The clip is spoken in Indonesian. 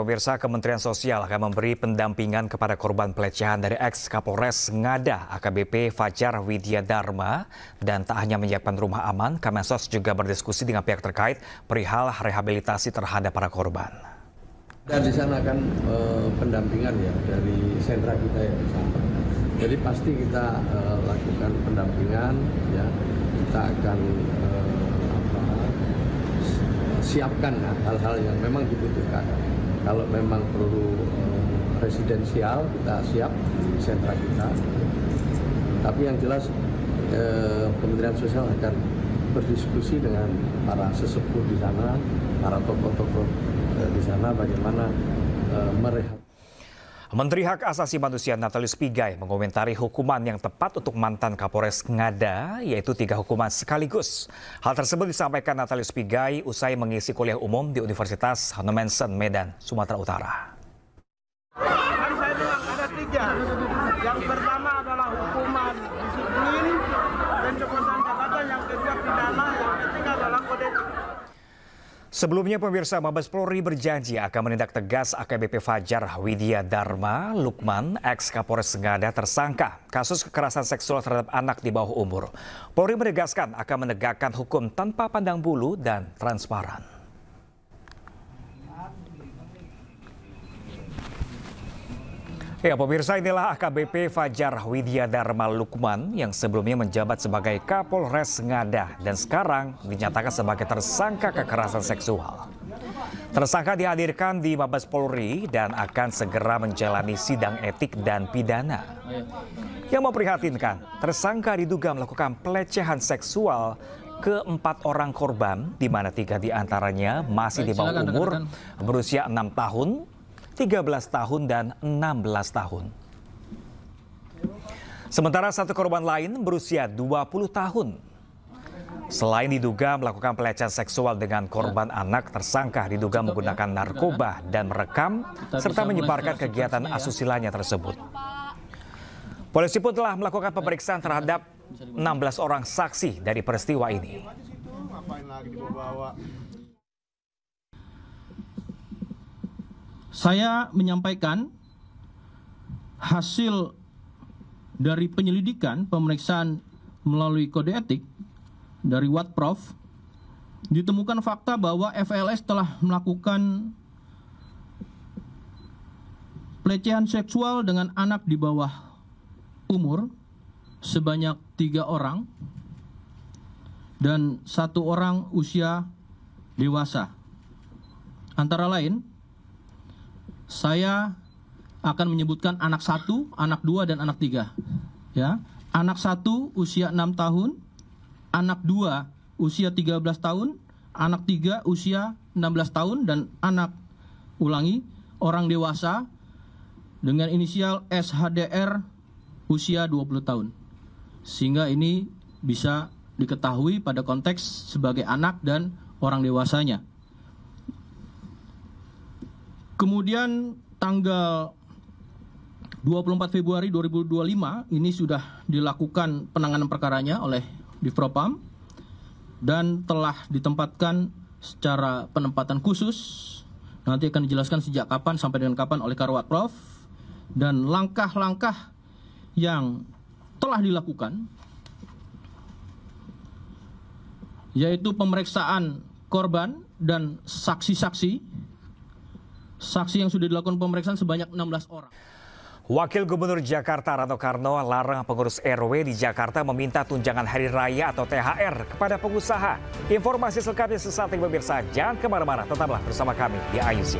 pemirsa, Kementerian Sosial akan memberi pendampingan kepada korban pelecehan dari ex-Kapolres Ngada AKBP Fajar Widyadharma. Dan tak hanya menyiapkan rumah aman, Kemensos juga berdiskusi dengan pihak terkait perihal rehabilitasi terhadap para korban. Dan di sana kan pendampingan ya dari sentra kita ya di sana. Jadi pasti kita lakukan pendampingan ya. Kita akan siapkan hal-hal yang memang dibutuhkan. Kalau memang perlu residensial, kita siap di sentra kita. Tapi yang jelas Kementerian Sosial akan berdiskusi dengan para sesepuh di sana, para tokoh-tokoh di sana bagaimana merehab. Menteri Hak Asasi Manusia Natalius Pigai mengomentari hukuman yang tepat untuk mantan Kapolres Ngada, yaitu 3 hukuman sekaligus. Hal tersebut disampaikan Natalius Pigai usai mengisi kuliah umum di Universitas Hanumensen, Medan, Sumatera Utara. Kan saya bilang ada 3. Yang pertama adalah hukuman disiplin, pencopotan jabatan, yang kedua pidana, yang ketiga adalah kode etik. Sebelumnya pemirsa, Mabes Polri berjanji akan menindak tegas AKBP Fajar Widyadharma Lukman, ex-Kapolres Ngada tersangka kasus kekerasan seksual terhadap anak di bawah umur. Polri menegaskan akan menegakkan hukum tanpa pandang bulu dan transparan. Ya pemirsa, inilah AKBP Fajar Widyadharma Lukman yang sebelumnya menjabat sebagai Kapolres Ngada dan sekarang dinyatakan sebagai tersangka kekerasan seksual. Tersangka dihadirkan di Mabes Polri dan akan segera menjalani sidang etik dan pidana. Yang memprihatinkan, tersangka diduga melakukan pelecehan seksual ke 4 orang korban, di mana 3 diantaranya masih di bawah umur berusia 6 tahun, 13 tahun dan 16 tahun. Sementara 1 korban lain berusia 20 tahun. Selain diduga melakukan pelecehan seksual dengan korban anak, tersangka diduga menggunakan narkoba dan merekam serta menyebarkan kegiatan asusilanya tersebut. Polisi pun telah melakukan pemeriksaan terhadap 16 orang saksi dari peristiwa ini. Saya menyampaikan hasil dari penyelidikan pemeriksaan melalui kode etik dari Watprof, ditemukan fakta bahwa FLS telah melakukan pelecehan seksual dengan anak di bawah umur sebanyak 3 orang dan 1 orang usia dewasa. Antara lain, saya akan menyebutkan anak 1, anak 2, dan anak 3. Ya. Anak 1 usia 6 tahun, anak 2 usia 13 tahun, anak 3 usia 16 tahun, dan anak, orang dewasa dengan inisial SHDR usia 20 tahun. Sehingga ini bisa diketahui pada konteks sebagai anak dan orang dewasanya. Kemudian tanggal 24 Februari 2025 ini sudah dilakukan penanganan perkaranya oleh Divpropam dan telah ditempatkan secara penempatan khusus. Nanti akan dijelaskan sejak kapan sampai dengan kapan oleh Karwatprof, dan langkah-langkah yang telah dilakukan yaitu pemeriksaan korban dan saksi-saksi. Saksi yang sudah dilakukan pemeriksaan sebanyak 16 orang. Wakil Gubernur Jakarta Rano Karno larang pengurus RW di Jakarta meminta tunjangan hari raya atau THR kepada pengusaha. Informasi selengkapnya sesaat ini pemirsa. Jangan kemana-mana, tetaplah bersama kami di Ayusia.